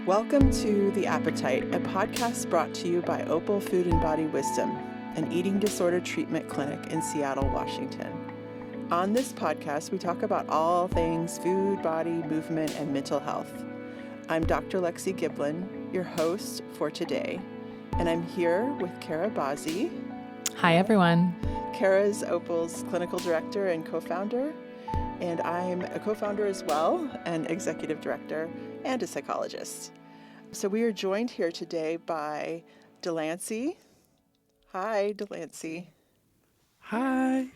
Welcome to The Appetite, a podcast brought to you by Opal Food and Body Wisdom, an eating disorder treatment clinic in Seattle, Washington. On this podcast, we talk about all things food, body, movement, and mental health. I'm Dr. Lexi Giblin, your host for today, and I'm here with Kara Bazzi. Hi, everyone. Kara is Opal's clinical director and co-founder, and I'm a co-founder as well, an executive director, and a psychologist. So we are joined here today by Delancey. Hi, Delancey. Hi.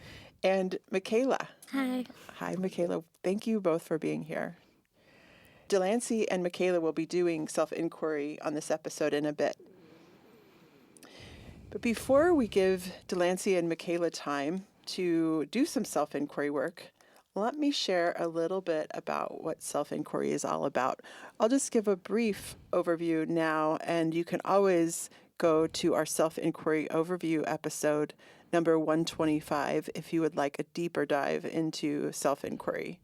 And Makaila. Hi. Hi, Makaila. Thank you both for being here. Delancey and Makaila will be doing self-inquiry on this episode in a bit. But before we give Delancey and Makaila time to do some self-inquiry work, let me share a little bit about what self-inquiry is all about. I'll just give a brief overview now, and you can always go to our self-inquiry overview episode, number 125, if you would like a deeper dive into self-inquiry.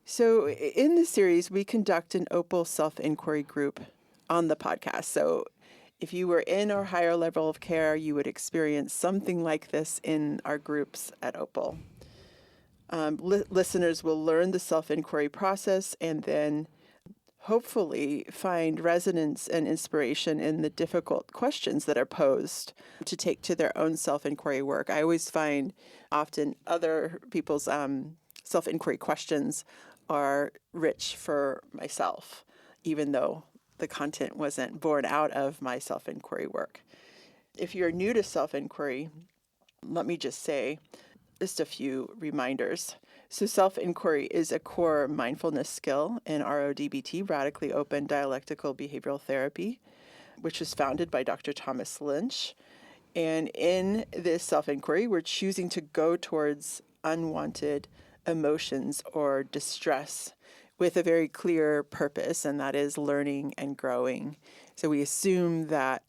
So in this series, we conduct an Opal self-inquiry group on the podcast. So if you were in our higher level of care, you would experience something like this in our groups at Opal. Listeners will learn the self-inquiry process and then hopefully find resonance and inspiration in the difficult questions that are posed to take to their own self-inquiry work. I always find often other people's self-inquiry questions are rich for myself, even though the content wasn't born out of my self-inquiry work. If you're new to self-inquiry, let me just say, just a few reminders. So self-inquiry is a core mindfulness skill in RODBT, Radically Open Dialectical Behavioral Therapy, which was founded by Dr. Thomas Lynch. And in this self-inquiry, we're choosing to go towards unwanted emotions or distress with a very clear purpose, and that is learning and growing. So we assume that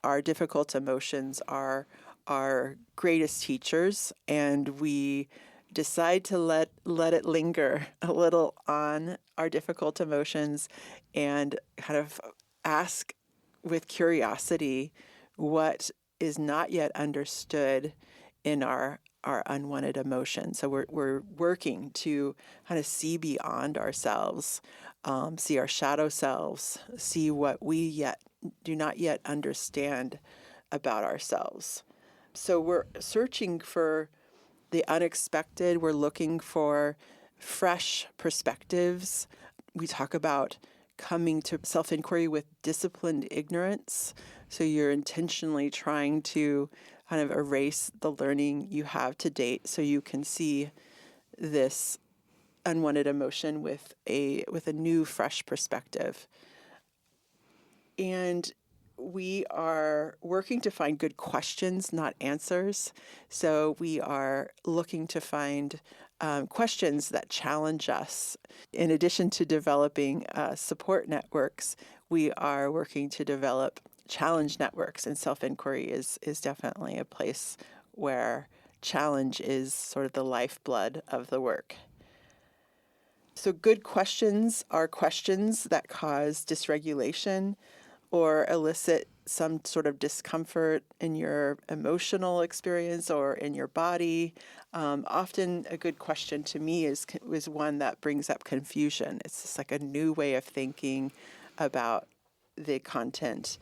our difficult emotions are our greatest teachers, and we decide to let it linger a little on our difficult emotions and kind of ask with curiosity what is not yet understood in our unwanted emotions. So we're working to kind of see beyond ourselves, see our shadow selves, see what we do not yet understand about ourselves. So we're searching for the unexpected. We're looking for fresh perspectives. We talk about coming to self-inquiry with disciplined ignorance. So you're intentionally trying to kind of erase the learning you have to date so you can see this unwanted emotion with a new, fresh perspective. And we are working to find good questions, not answers. So we are looking to find questions that challenge us. In addition to developing support networks, we are working to develop challenge networks, and self-inquiry is definitely a place where challenge is sort of the lifeblood of the work. So good questions are questions that cause dysregulation or elicit some sort of discomfort in your emotional experience or in your body. Often a good question to me is one that brings up confusion. It's just like a new way of thinking about the content.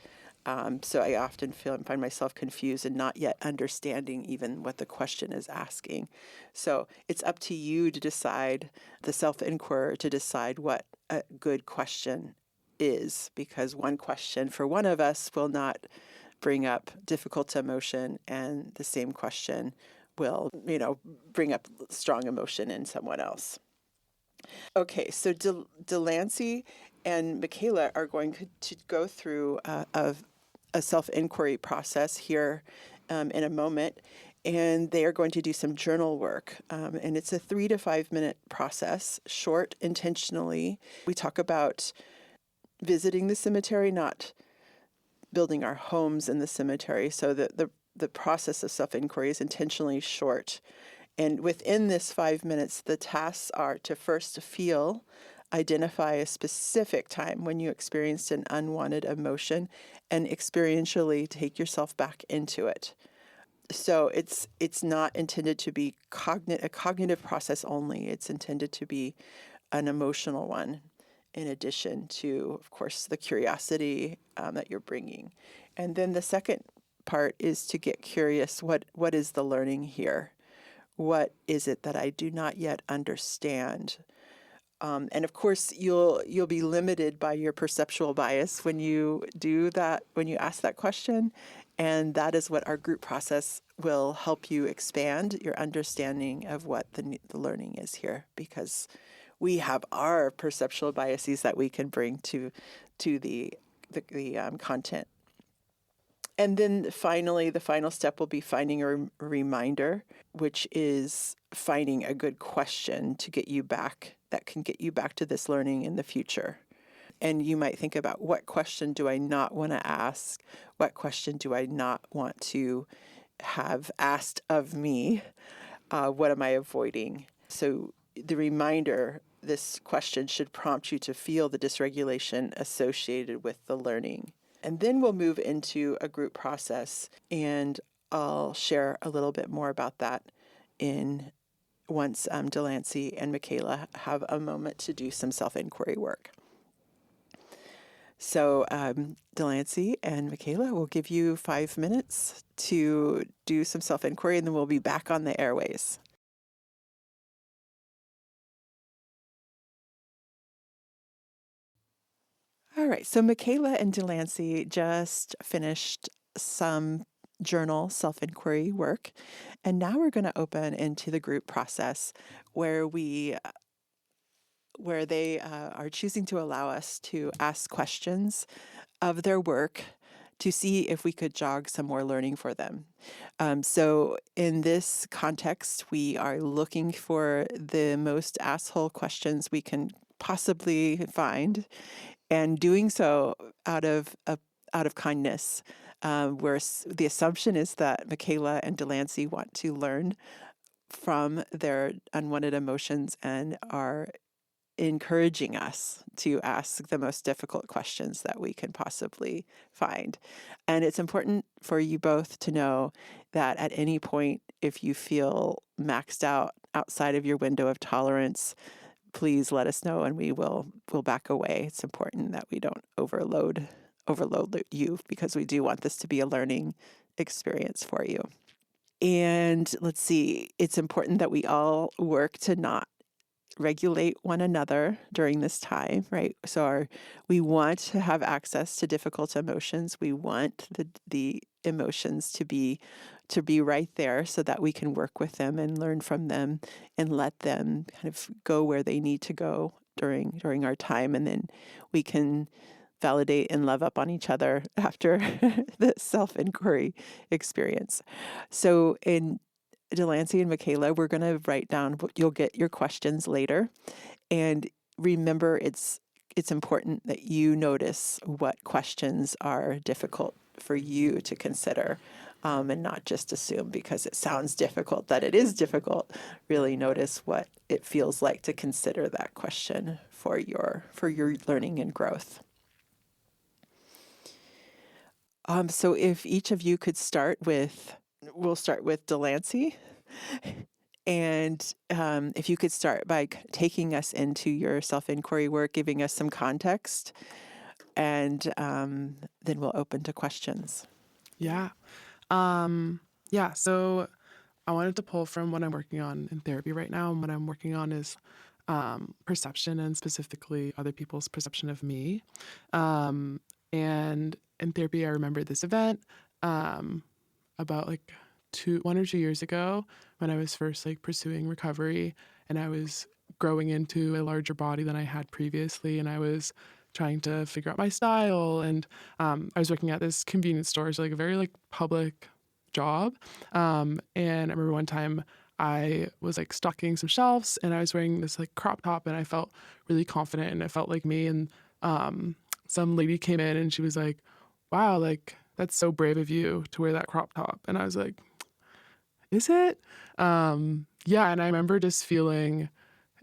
So I often find myself confused and not yet understanding even what the question is asking. So it's up to you to decide, the self-inquirer, to decide what a good question is, because one question for one of us will not bring up difficult emotion, and the same question will, bring up strong emotion in someone else. Okay, so Delancey and Makaila are going to go through a self-inquiry process here in a moment, and they are going to do some journal work. And it's a 3 to 5 minute process, short, intentionally. We talk about visiting the cemetery, not building our homes in the cemetery. So the process of self-inquiry is intentionally short. And within this 5 minutes, the tasks are to first feel identify a specific time when you experienced an unwanted emotion and experientially take yourself back into it. So it's not intended to be a cognitive process only. It's intended to be an emotional one, in addition to, of course, the curiosity that you're bringing. And then the second part is to get curious. What is the learning here? What is it that I do not yet understand? And of course, you'll be limited by your perceptual bias when you do that, when you ask that question. And that is what our group process will help you expand your understanding of what the learning is here, because we have our perceptual biases that we can bring to the content. And then finally, the final step will be finding a reminder, which is finding a good question to get you back, that can get you back to this learning in the future. And you might think about, what question do I not want to ask? What question do I not want to have asked of me? What am I avoiding? So the reminder, this question should prompt you to feel the dysregulation associated with the learning. And then we'll move into a group process, and I'll share a little bit more about that once Delancey and Makaila have a moment to do some self-inquiry work. So Delancey and Makaila will give you 5 minutes to do some self-inquiry, and then we'll be back on the airways. All right, so Makaila and Delancey just finished some journal self-inquiry work, and now we're going to open into the group process where they are choosing to allow us to ask questions of their work to see if we could jog some more learning for them. So in this context, we are looking for the most asshole questions we can possibly find, and doing so out of kindness, where the assumption is that Makaila and Delancey want to learn from their unwanted emotions and are encouraging us to ask the most difficult questions that we can possibly find. And it's important for you both to know that at any point, if you feel maxed out outside of your window of tolerance, please let us know and we'll back away. It's important that we don't overload you, because we do want this to be a learning experience for you. And let's see, it's important that we all work to not regulate one another during this time, right? So we want to have access to difficult emotions. We want the emotions to be right there so that we can work with them and learn from them and let them kind of go where they need to go during our time. And then we can validate and love up on each other after the self-inquiry experience. So in Delancey and Makaila, we're going to write down, you'll get your questions later. And remember, it's important that you notice what questions are difficult for you to consider, and not just assume because it sounds difficult that it is difficult. Really notice what it feels like to consider that question for your learning and growth. So if each of you could we'll start with Delancey. And if you could start by taking us into your self-inquiry work, giving us some context, and then we'll open to questions. Yeah. So I wanted to pull from what I'm working on in therapy right now. And what I'm working on is perception, and specifically other people's perception of me. And in therapy, I remember this event about 1 or 2 years ago when I was first pursuing recovery, and I was growing into a larger body than I had previously, and I was trying to figure out my style, and I was working at this convenience store, so a very public job. And I remember one time I was stocking some shelves, and I was wearing this crop top, and I felt really confident, and it felt like me. And some lady came in, and she was like, "Wow, that's so brave of you to wear that crop top." And I was like, "Is it?" Yeah. And I remember just feeling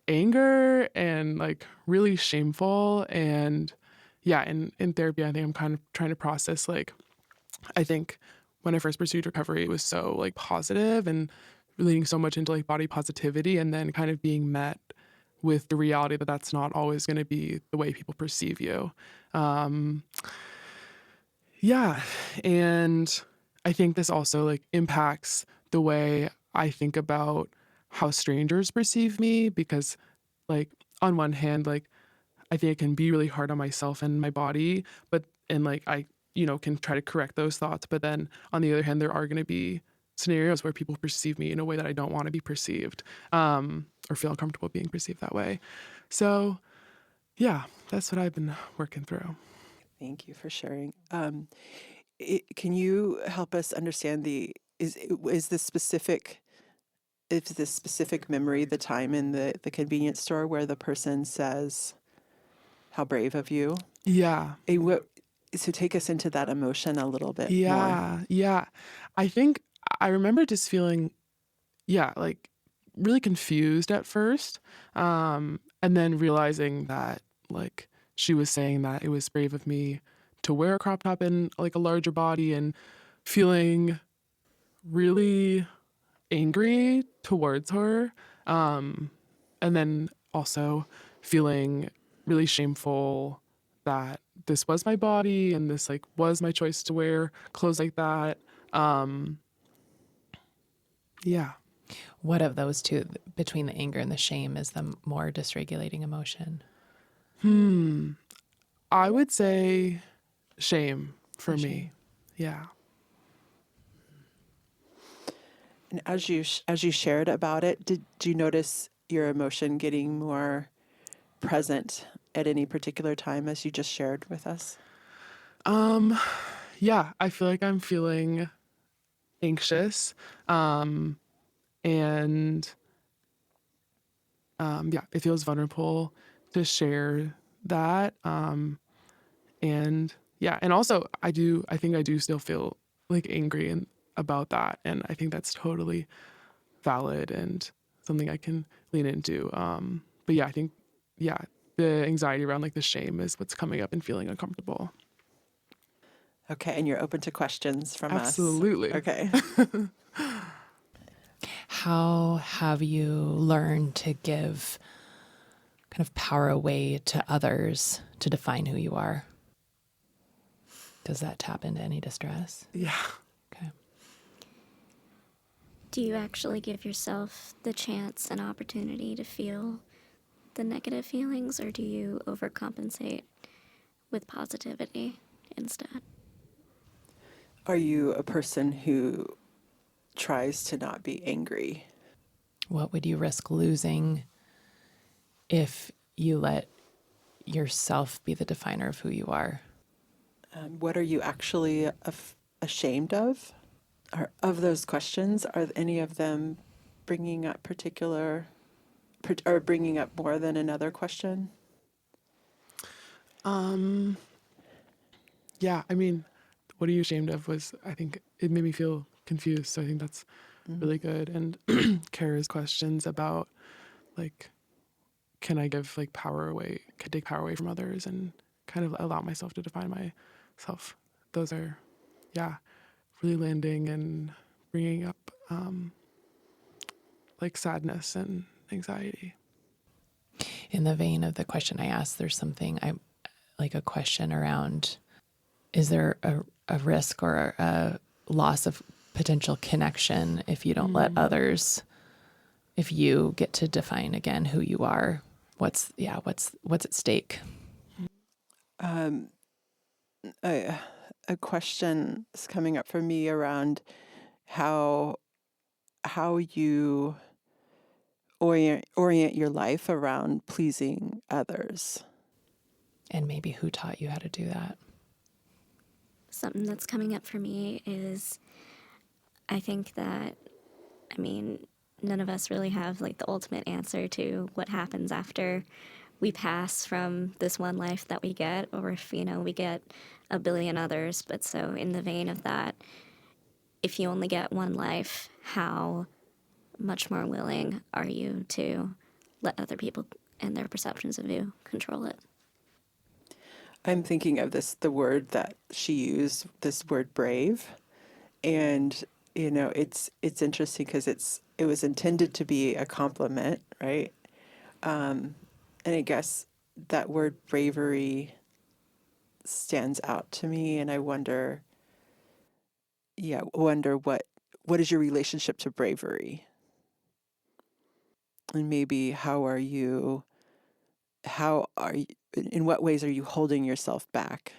anger and like really shameful. And yeah, in therapy, I think I'm kind of trying to process, like, I think when I first pursued recovery, it was so like positive and leading so much into like body positivity, and then kind of being met with the reality that that's not always going to be the way people perceive you. Um, yeah. And I think this also like impacts the way I think about how strangers perceive me, because like on one hand, like I think I can be really hard on myself and my body, and like I, can try to correct those thoughts. But then on the other hand, there are going to be scenarios where people perceive me in a way that I don't want to be perceived, or feel uncomfortable being perceived that way. So yeah, that's what I've been working through. Thank you for sharing. Can you help us understand is this specific memory the time in the convenience store where the person says, "How brave of you"? Yeah. So take us into that emotion a little bit more. Yeah. I think I remember just feeling, like really confused at first. And then realizing that like she was saying that it was brave of me to wear a crop top in like a larger body, and feeling really angry towards her. And then also feeling really shameful that this was my body and this like was my choice to wear clothes like that. Um, yeah. What of those two, between the anger and the shame, is the more dysregulating emotion? I would say shame for The me. shame. Yeah. And as you shared about it, did you notice your emotion getting more present at any particular time as you just shared with us? Yeah, I feel like I'm feeling anxious. And yeah, it feels vulnerable to share that. And yeah, and also I think I do still feel like angry and about that. And I think that's totally valid and something I can lean into. But yeah, I think, yeah, the anxiety around like the shame is what's coming up and feeling uncomfortable. Okay, and you're open to questions from us. Absolutely. Okay. How have you learned to give kind of power away to others to define who you are? Does that tap into any distress? Yeah. Okay. Do you actually give yourself the chance and opportunity to feel the negative feelings, or do you overcompensate with positivity instead? Are you a person who tries to not be angry? What would you risk losing if you let yourself be the definer of who you are? What are you actually ashamed of? Of those questions, are any of them bringing up or bringing up more than another question? Yeah. I mean, what are you ashamed of was, I think it made me feel confused. So I think that's really good. And Kara's questions about like, can I give like power away, can take power away from others and kind of allow myself to define myself. Those are, yeah, really landing and bringing up like sadness and anxiety. In the vein of the question I asked, there's something I like a question around, is there a risk or a loss of potential connection if you don't let others, if you get to define again who you are? What's at stake? A question is coming up for me around how you orient your life around pleasing others. And maybe who taught you how to do that? Something that's coming up for me is I think that, none of us really have like the ultimate answer to what happens after we pass from this one life that we get, or if, we get a billion others. But so in the vein of that, if you only get one life, how much more willing are you to let other people and their perceptions of you control it. I'm thinking of the word that she used, this word brave. And, it's interesting because it was intended to be a compliment, right? And I guess that word bravery stands out to me, and I wonder what is your relationship to bravery? And maybe in what ways are you holding yourself back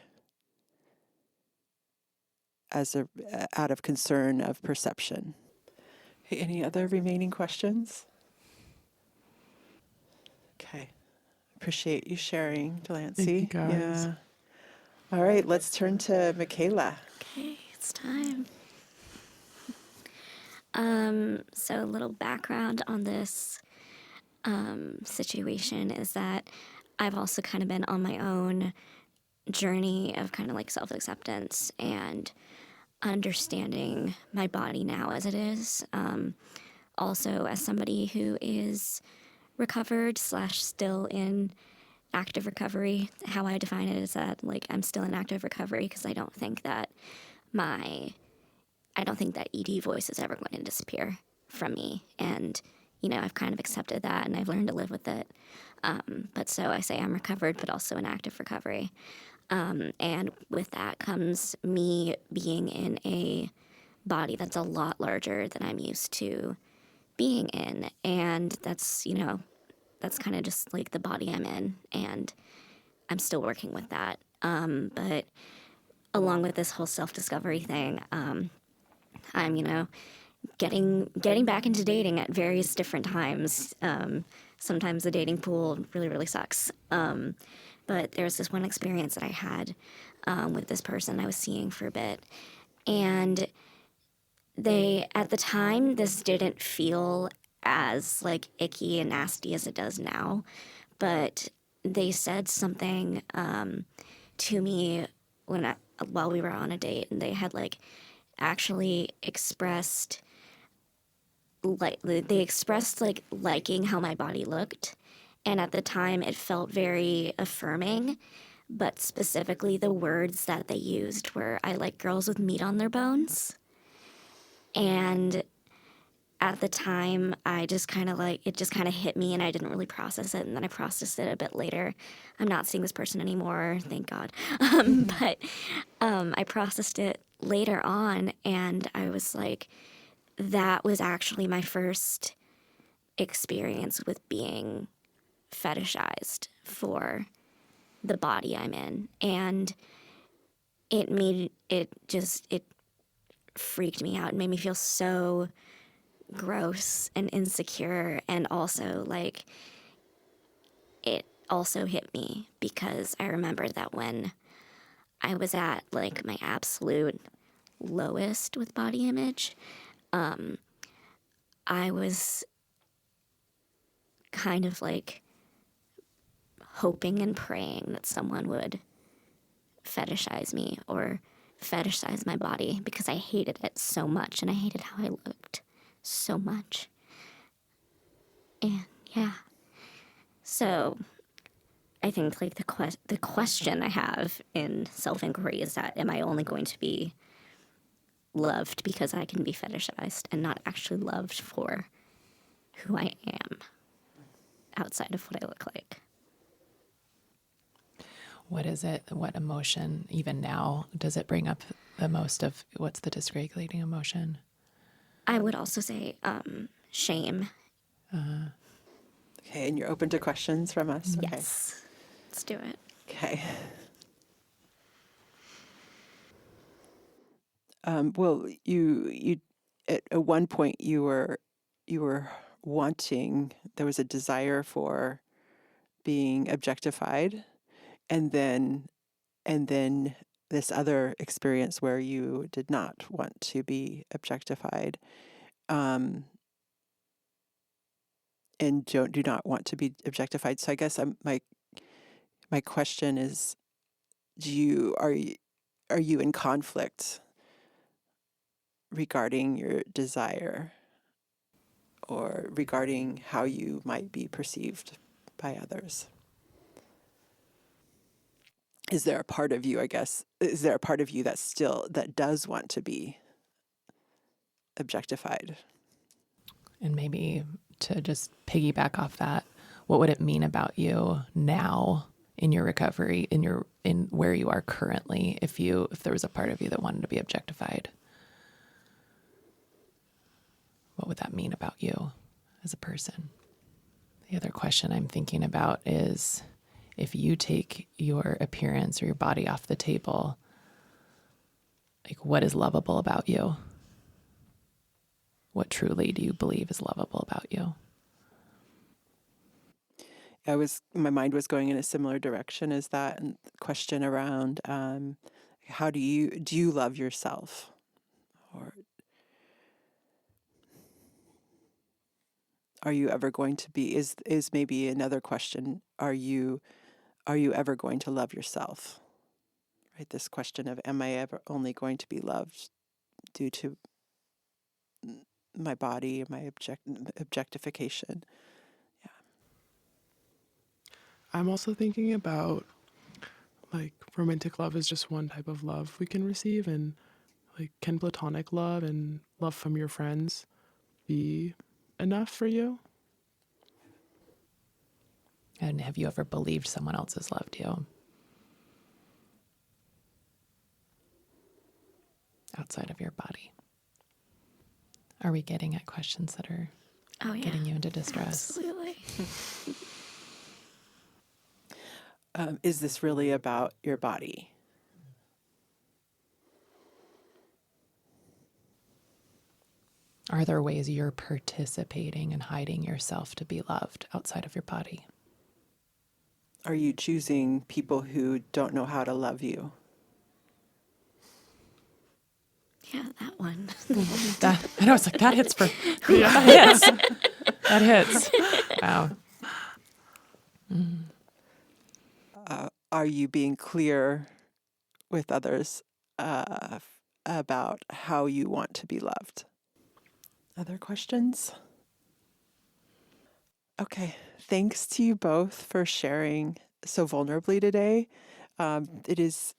out of concern of perception? Okay, any other remaining questions? Okay. Appreciate you sharing, Thank you, Delancey. guys. Yeah. All right, let's turn to Makaila. Okay, it's time. So a little background on this situation is that I've also kind of been on my own journey of kind of like self-acceptance and understanding my body now as it is. Also, as somebody who is recovered / still in active recovery, how I define it is that like I'm still in active recovery because I don't think that ED voice is ever going to disappear from me. And, I've kind of accepted that and I've learned to live with it. But so I say I'm recovered, but also in active recovery. And with that comes me being in a body that's a lot larger than I'm used to being in. And that's kind of just like the body I'm in. And I'm still working with that. But along with this whole self-discovery thing, I'm, getting back into dating at various different times. Sometimes the dating pool really, really sucks. But there was this one experience that I had with this person I was seeing for a bit. And at the time, this didn't feel as like icky and nasty as it does now. But they said something to me while we were on a date, and they had like actually expressed like liking how my body looked, and at the time it felt very affirming, but specifically the words that they used were I like girls with meat on their bones. And at the time I just kind of it just kind of hit me and I didn't really process it, and then I processed it a bit later. I'm not seeing this person anymore, thank God. But I processed it later on, and I was like, that was actually my first experience with being fetishized for the body I'm in. And it freaked me out. It made me feel so gross and insecure. And also like it also hit me because I remember that when I was at like my absolute lowest with body image, I was kind of like hoping and praying that someone would fetishize me or fetishize my body because I hated it so much and I hated how I looked so much. And yeah. So I think like the question I have in self-inquiry is that am I only going to be loved because I can be fetishized and not actually loved for who I am outside of what I look like? What is it? What emotion, even now, does it bring up the most of? What's the dysregulating emotion? I would also say shame. Okay, and you're open to questions from us? Okay. Yes. Let's do it. Okay. Well, you at one point you were wanting, there was a desire for being objectified, and then this other experience where you did not want to be objectified, and do not want to be objectified. So I guess my question is, are you in conflict regarding your desire? or regarding how you might be perceived by others? Is there a part of you, I guess, is there a part of you that does want to be objectified? And maybe to just piggyback off that, what would it mean about you now in your recovery, in where you are currently, if there was a part of you that wanted to be objectified? What would that mean about you as a person? The other question I'm thinking about is, if you take your appearance or your body off the table, like, what is lovable about you? What truly do you believe is lovable about you? My mind was going in a similar direction as that, and question around how do you love yourself? Or are you ever going to be, is maybe another question, are you ever going to love yourself? Right? This question of, am I ever only going to be loved due to my body, my objectification? Yeah. I'm also thinking about, like, romantic love is just one type of love we can receive, and like, can platonic love and love from your friends be enough for you? And have you ever believed someone else has loved you outside of your body? Are we getting at questions that are getting you into distress? Absolutely. Is this really about your body? Are there ways you're participating in hiding yourself to be loved outside of your body? Are you choosing people who don't know how to love you? Yeah, that one. I know, it's like, that hits for, that hits. Wow. Are you being clear with others about how you want to be loved? Other questions? Okay. Thanks to you both for sharing so vulnerably today. It is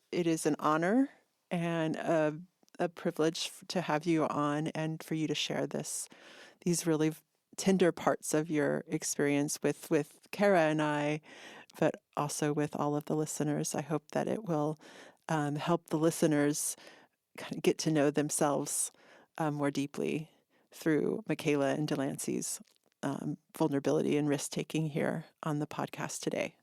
an honor and a privilege to have you on and for you to share these really tender parts of your experience with Kara and I, but also with all of the listeners. I hope that it will help the listeners kind of get to know themselves more deeply through Makaila and Delancey's vulnerability and risk-taking here on the podcast today.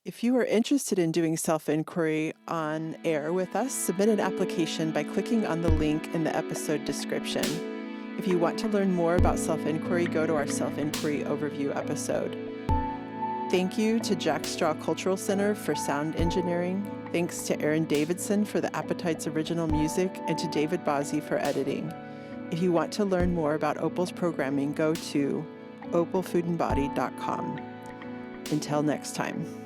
If you are interested in doing self-inquiry on air with us, submit an application by clicking on the link in the episode description. If you want to learn more about self-inquiry, go to our self-inquiry overview episode. Thank you to Jack Straw Cultural Center for sound engineering. Thanks to Aaron Davidson for the Appetites original music, and to David Bazzi for editing. If you want to learn more about Opal's programming, go to opalfoodandbody.com. Until next time.